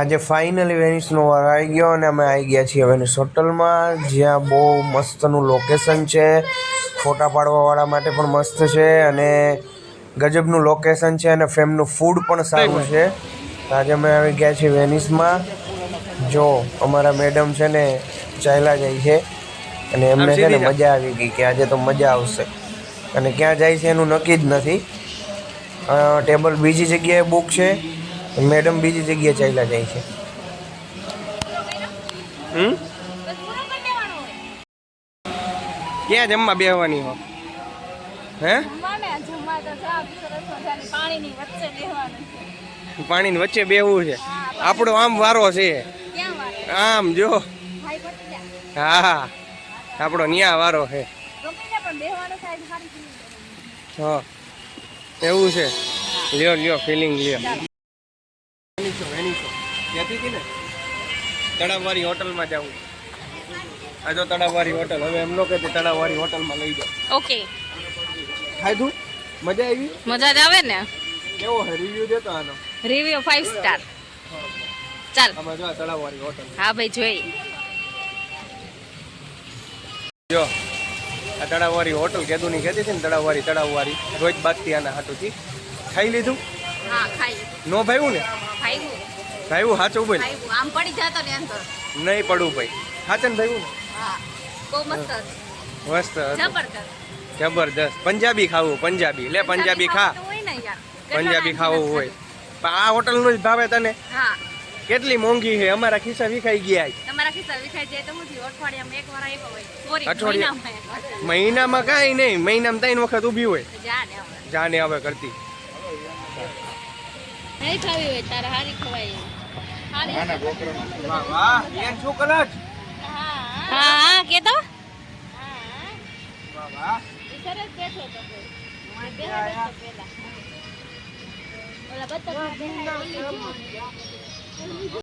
આજે ફાઇનલી વેનિસનો વાર આવી ગયો અને અમે આવી ગયા છીએ વેનિસ હોટલમાં, જ્યાં બહુ મસ્તનું લોકેશન છે, ફોટા પાડવાવાળા માટે પણ મસ્ત છે અને ગજબનું લોકેશન છે અને ફેમનું ફૂડ પણ સારું છે. તો આજે અમે આવી ગયા છીએ વેનિસમાં. જો અમારા મેડમ છે ને ચાલ્યા જાય છે અને એમને છે ને મજા આવી ગઈ કે આજે તો મજા આવશે, અને ક્યાં જાય છે એનું નક્કી જ નથી. ટેબલ બીજી જગ્યાએ બુક છે, મેડમ બીજી જગ્યાએ ચાલ્યા જાય છે. ક્યાં જમવા બેહવાની હો? હે પાણીની વચ્ચે બેહવું છે. આપણો આમ વારો છે, આમ જો. હા, આપણો ન્યા વારો છે. હા એવું છે. લ્યો લ્યો ફિલિંગ લ્યો. તળાવવાળી હોટલમાં જવું. આ જો તળાવવાળી હોટલ. હવે એમ નો કે તળાવવાળી હોટલમાં લઈ જાઓ. ઓકે. ખાધું? મજા આવી? મજા જ આવે ને. કેવો છે રિવ્યુ દેતો આનો? Review 5 star. ચાલ. આમાં જો તળાવવાળી હોટલ. હા ભાઈ જોઈ. જો આ તળાવવાળી હોટલ કેદુની કહેતી હતી ને, તળાવવાળી રોજ બાગતી આના હાટુથી. ખાઈ લીધું? હા ખાઈ. નો ભાવ્યું ને? ખાઈવું. ભાવ્યું સાચું બોલ. આમ પડી જાતો ને અંદર. નહીં પડવું ભાઈ. સાચન ભાવ્યું ને? હા બહુ મસ્ત. મસ્ત જબરદસ્ત. જબરદસ્ત. પંજાબી ખાવું, પંજાબી. લે પંજાબી ખા. પંજાબી ખાવું હોય પણ આ હોટલનું જ ભાવે તને? હા. કેટલી મોંઘી છે, અમારા ખિસ્સા વિખાઈ ગયા. તમારા ખિસ્સા વિખાઈ જાય તો મુથી અઠવાડિયામાં એક વાર આવ્યો હોય. સોરી અઠવાડિયા મહિનામાં કાંઈ નહીં, મહિનામાં 3 વખત ઊભી હોય. જાને હવે કરતી. નહીં ખાવી હોય તારે હારી ખવાય. વાહ વાહ બેન શું કલર? હા હા કે તો વાહ વાહ સરસ બેઠો તો હું બેઠો તો પેલા ઓલા બતક